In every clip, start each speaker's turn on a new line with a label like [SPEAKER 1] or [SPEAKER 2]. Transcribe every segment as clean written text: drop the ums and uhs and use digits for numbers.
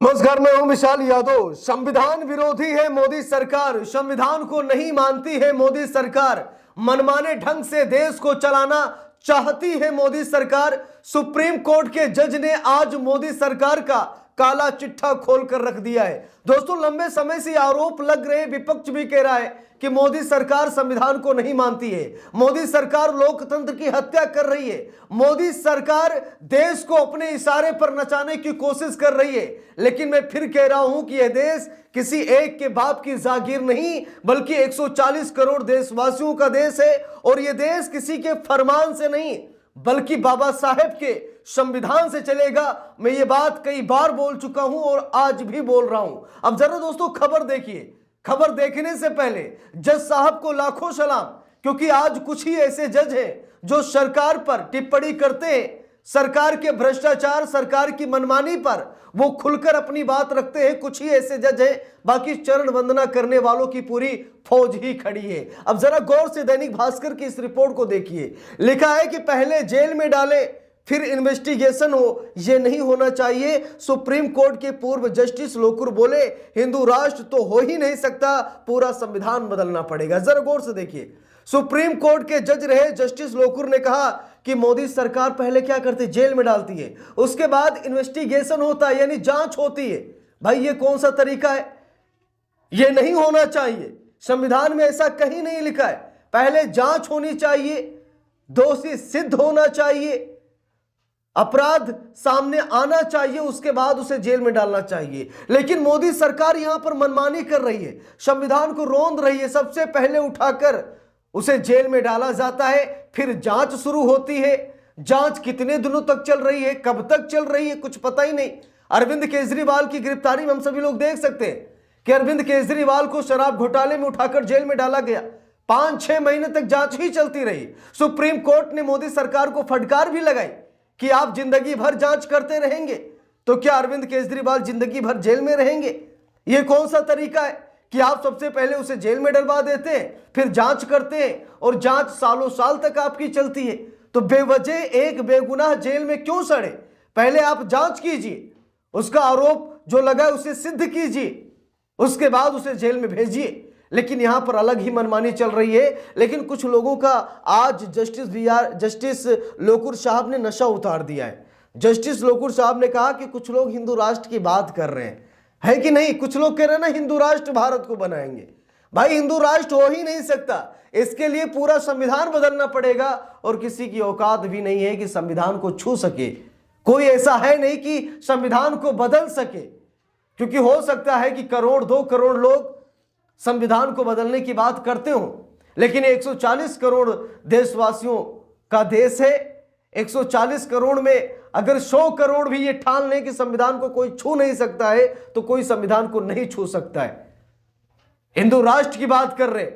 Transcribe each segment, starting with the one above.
[SPEAKER 1] नमस्कार, मैं हूं विशाल यादव। संविधान विरोधी है मोदी सरकार, संविधान को नहीं मानती है मोदी सरकार, मनमाने ढंग से देश को चलाना चाहती है मोदी सरकार। सुप्रीम कोर्ट के जज ने आज मोदी सरकार का काला चिट्ठा खोलकर रख दिया है। दोस्तों, लंबे समय से आरोप लग रहे, विपक्ष भी कह रहा है कि मोदी सरकार संविधान को नहीं मानती है, मोदी सरकार लोकतंत्र की हत्या कर रही है, मोदी सरकार देश को अपने इशारे पर नचाने की कोशिश कर रही है। लेकिन मैं फिर कह रहा हूं कि यह देश किसी एक के बाप की जागीर नहीं, बल्कि 140 करोड़ देशवासियों का देश है। और यह देश किसी के फरमान से नहीं, बल्कि बाबा साहेब के संविधान से चलेगा। मैं ये बात कई बार बोल चुका हूं और आज भी बोल रहा हूं। अब जरा दोस्तों खबर देखिए। खबर देखने से पहले जज साहब को लाखों सलाम, क्योंकि आज कुछ ही ऐसे जज हैं जो सरकार पर टिप्पणी करते हैं, सरकार के भ्रष्टाचार, सरकार की मनमानी पर वो खुलकर अपनी बात रखते हैं। कुछ ही ऐसे जज हैं, बाकी चरण वंदना करने वालों की पूरी फौज ही खड़ी है। अब जरा गौर से दैनिक भास्कर की इस रिपोर्ट को देखिए। लिखा है कि पहले जेल में डाले फिर इन्वेस्टिगेशन हो, यह नहीं होना चाहिए। सुप्रीम कोर्ट के पूर्व जस्टिस लोकुर बोले, हिंदू राष्ट्र तो हो ही नहीं सकता, पूरा संविधान बदलना पड़ेगा। जरा गौर से देखिए। सुप्रीम कोर्ट के जज रहे जस्टिस लोकुर ने कहा कि मोदी सरकार पहले क्या करती, जेल में डालती है, उसके बाद इन्वेस्टिगेशन होता है, यानी जांच होती है। भाई ये कौन सा तरीका है? यह नहीं होना चाहिए। संविधान में ऐसा कहीं नहीं लिखा है। पहले जांच होनी चाहिए, दोषी सिद्ध होना चाहिए, अपराध सामने आना चाहिए, उसके बाद उसे जेल में डालना चाहिए। लेकिन मोदी सरकार यहां पर मनमानी कर रही है, संविधान को रोंद रही है। सबसे पहले उठाकर उसे जेल में डाला जाता है, फिर जांच शुरू होती है। जांच कितने दिनों तक चल रही है, कब तक चल रही है, कुछ पता ही नहीं। अरविंद केजरीवाल की गिरफ्तारी में हम सभी लोग देख सकते हैं कि अरविंद केजरीवाल को शराब घोटाले में उठाकर जेल में डाला गया। 5-6 महीने तक जांच ही चलती रही। सुप्रीम कोर्ट ने मोदी सरकार को फटकार भी लगाई कि आप जिंदगी भर जांच करते रहेंगे, तो क्या अरविंद केजरीवाल जिंदगी भर जेल में रहेंगे? यह कौन सा तरीका है कि आप सबसे पहले उसे जेल में डलवा देते हैं, फिर जांच करते हैं और जांच सालों साल तक आपकी चलती है। तो बेवजह एक बेगुनाह जेल में क्यों सड़े? पहले आप जांच कीजिए, उसका आरोप जो लगा है उसे सिद्ध कीजिए, उसके बाद उसे जेल में भेजिए। लेकिन यहां पर अलग ही मनमानी चल रही है। लेकिन कुछ लोगों का आज जस्टिस लोकुर साहब ने नशा उतार दिया है। जस्टिस लोकुर साहब ने कहा कि कुछ लोग हिंदू राष्ट्र की बात कर रहे हैं, है कि नहीं? कुछ लोग कह रहे हैं ना हिंदू राष्ट्र भारत को बनाएंगे। भाई हिंदू राष्ट्र हो ही नहीं सकता, इसके लिए पूरा संविधान बदलना पड़ेगा। और किसी की औकात भी नहीं है कि संविधान को छू सके। कोई ऐसा है नहीं कि संविधान को बदल सके, क्योंकि हो सकता है कि 1-2 करोड़ लोग संविधान को बदलने की बात करते हो, लेकिन 140 करोड़ देशवासियों का देश है। 140 करोड़ में अगर 100 करोड़ भी ये ठान लें कि संविधान को कोई छू नहीं सकता है, तो कोई संविधान को नहीं छू सकता है। हिंदू राष्ट्र की बात कर रहे,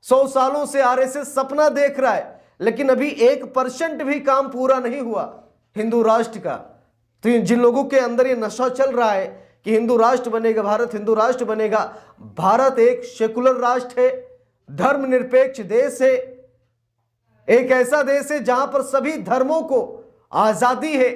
[SPEAKER 1] 100 सालों से आरएसएस सपना देख रहा है, लेकिन अभी 1% भी काम पूरा नहीं हुआ हिंदू राष्ट्र का। तो जिन लोगों के अंदर ये नशा चल रहा है कि हिंदू राष्ट्र बनेगा, भारत हिंदू राष्ट्र बनेगा, भारत एक सेकुलर राष्ट्र है, धर्मनिरपेक्ष देश है, एक ऐसा देश है जहां पर सभी धर्मों को आजादी है।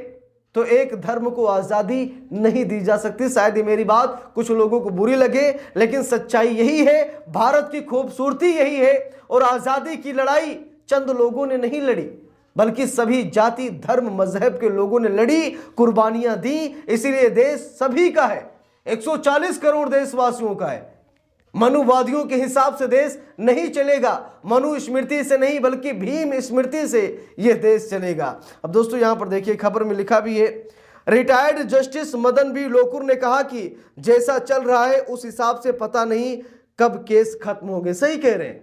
[SPEAKER 1] तो एक धर्म को आजादी नहीं दी जा सकती। शायद ये मेरी बात कुछ लोगों को बुरी लगे, लेकिन सच्चाई यही है, भारत की खूबसूरती यही है। और आजादी की लड़ाई चंद लोगों ने नहीं लड़ी, बल्कि सभी जाति धर्म मजहब के लोगों ने लड़ी, कुर्बानियां दी। इसीलिए देश सभी का है, 140 करोड़ देशवासियों का है। मनुवादियों के हिसाब से देश नहीं चलेगा, मनु स्मृति से नहीं बल्कि भीम स्मृति से यह देश चलेगा। अब दोस्तों यहां पर देखिए, खबर में लिखा भी है, retired justice Madan B Lokur ने कहा कि जैसा चल रहा है उस हिसाब से पता नहीं कब केस खत्म होंगे। सही कह रहे हैं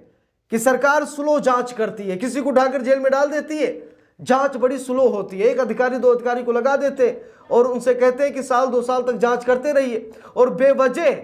[SPEAKER 1] कि सरकार स्लो जांच करती है, किसी को उठाकर जेल में डाल देती है, जांच बड़ी स्लो होती है। 1 अधिकारी 2 अधिकारी को लगा देते और उनसे कहते हैं कि 1-2 साल तक जांच करते रहिए, और बेवजह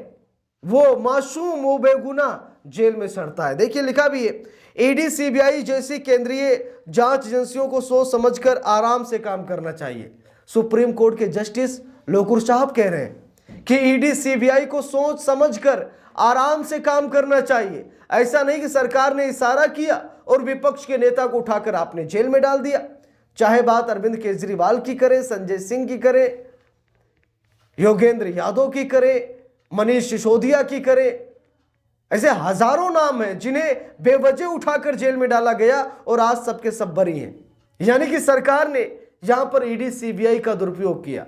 [SPEAKER 1] वो मासूम, वो बेगुनाह जेल में सड़ता है। देखिए लिखा भी है, ईडी सीबीआई जैसी केंद्रीय जांच एजेंसियों को सोच समझकर आराम से काम करना चाहिए। सुप्रीम कोर्ट के जस्टिस लोकुर साहब कह रहे हैं कि ईडी सीबीआई को सोच समझकर आराम से काम करना चाहिए। ऐसा नहीं कि सरकार ने इशारा किया और विपक्ष के नेता को उठाकर आपने जेल में डाल दिया। चाहे बात अरविंद केजरीवाल की करे, संजय सिंह की करे, योगेंद्र यादव की करे, मनीष सिसोदिया की करे, ऐसे हजारों नाम हैं जिन्हें बेवजह उठाकर जेल में डाला गया और आज सबके सब बरी हैं। यानी कि सरकार ने यहां पर ईडी सीबीआई का दुरुपयोग किया।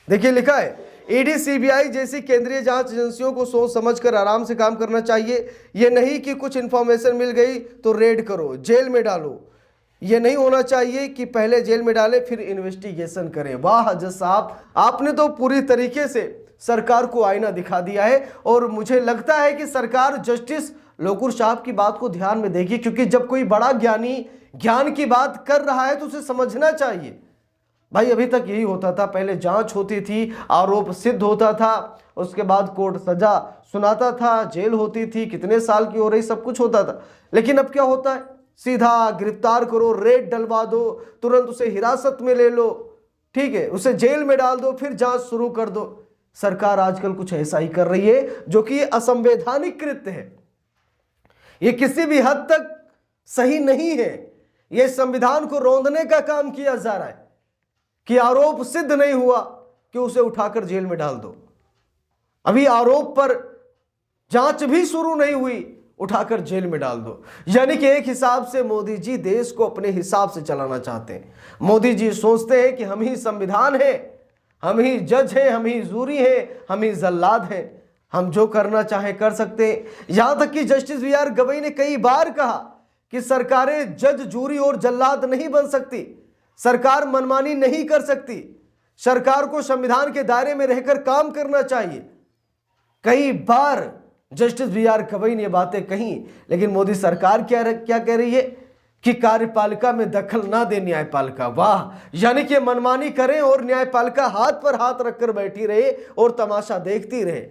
[SPEAKER 1] देखिए लिखा है, ईडी सीबीआई जैसी केंद्रीय जांच एजेंसियों को सोच समझकर आराम से काम करना चाहिए। यह नहीं कि कुछ इंफॉर्मेशन मिल गई तो रेड करो, जेल में डालो। यह नहीं होना चाहिए कि पहले जेल में डाले फिर इन्वेस्टिगेशन करें। वाह जज साहब, आपने तो पूरी तरीके से सरकार को आईना दिखा दिया है। और मुझे लगता है कि सरकार जस्टिस लोकुर साहब की बात को ध्यान में देगी, क्योंकि जब कोई बड़ा ज्ञानी ज्ञान की बात कर रहा है तो उसे समझना चाहिए। भाई अभी तक यही होता था, पहले जांच होती थी, आरोप सिद्ध होता था, उसके बाद कोर्ट सजा सुनाता था, जेल होती थी, कितने साल की हो रही, सब कुछ होता था। लेकिन अब क्या होता है, सीधा गिरफ्तार करो, रेड डलवा दो, तुरंत उसे हिरासत में ले लो, ठीक है, उसे जेल में डाल दो, फिर जांच शुरू कर दो। सरकार आजकल कुछ ऐसा ही कर रही है जो कि असंवैधानिक कृत्य है। यह किसी भी हद तक सही नहीं है। यह संविधान को रौंदने का काम किया जा रहा है कि आरोप सिद्ध नहीं हुआ कि उसे उठाकर जेल में डाल दो। अभी आरोप पर जांच भी शुरू नहीं हुई, उठाकर जेल में डाल दो। यानी कि एक हिसाब से मोदी जी देश को अपने हिसाब से चलाना चाहते हैं। मोदी जी सोचते हैं कि हम ही संविधान हैं, हम ही जज हैं, हम ही जूरी हैं, हम ही जल्लाद हैं, हम जो करना चाहे कर सकते हैं। यहां तक कि जस्टिस BR गवई ने कई बार कहा कि सरकारें जज, जूरी और जल्लाद नहीं बन सकती, सरकार मनमानी नहीं कर सकती, सरकार को संविधान के दायरे में रहकर काम करना चाहिए। कई बार जस्टिस BR गवई ने बातें कही, लेकिन मोदी सरकार क्या कह रही है कि कार्यपालिका में दखल ना दे न्यायपालिका। वाह, यानी कि मनमानी करें और न्यायपालिका हाथ पर हाथ रखकर बैठी रहे और तमाशा देखती रहे।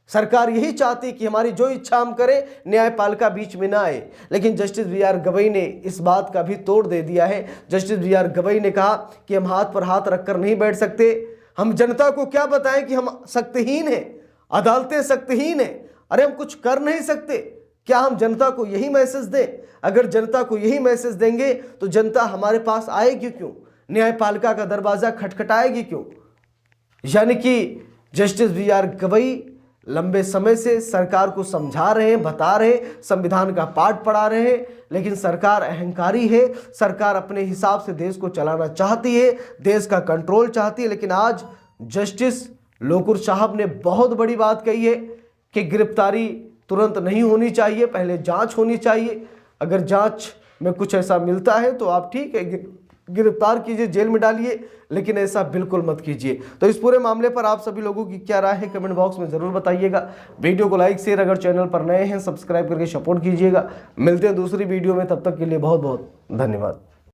[SPEAKER 1] सरकार यही चाहती कि हमारी जो इच्छा हम करें, न्यायपालिका बीच में ना आए। लेकिन जस्टिस BR गवई ने इस बात का भी तोड़ दे दिया है। जस्टिस BR गवई ने कहा कि हम हाथ पर हाथ रखकर नहीं बैठ सकते। हम जनता को क्या बताएं कि हम शक्तिहीन हैं, अदालतें शक्तिहीन हैं, अरे हम कुछ कर नहीं सकते। क्या हम जनता को यही मैसेज दें? अगर जनता को यही मैसेज देंगे तो जनता हमारे पास आएगी क्यों, न्यायपालिका का दरवाजा खटखटाएगी क्यों? यानी कि जस्टिस BR गवई लंबे समय से सरकार को समझा रहे हैं, बता रहे हैं, संविधान का पाठ पढ़ा रहे हैं, लेकिन सरकार अहंकारी है। सरकार अपने हिसाब से देश को चलाना चाहती है, देश का कंट्रोल चाहती है। लेकिन आज जस्टिस लोकुर साहब ने बहुत बड़ी बात कही है कि गिरफ्तारी तुरंत नहीं होनी चाहिए, पहले जांच होनी चाहिए। अगर जांच में कुछ ऐसा मिलता है तो आप ठीक है गिरफ्तार कीजिए, जेल में डालिए, लेकिन ऐसा बिल्कुल मत कीजिए। तो इस पूरे मामले पर आप सभी लोगों की क्या राय है कमेंट बॉक्स में जरूर बताइएगा। वीडियो को लाइक शेयर, अगर चैनल पर नए हैं सब्सक्राइब करके सपोर्ट कीजिएगा। मिलते हैं दूसरी वीडियो में, तब तक के लिए बहुत बहुत धन्यवाद।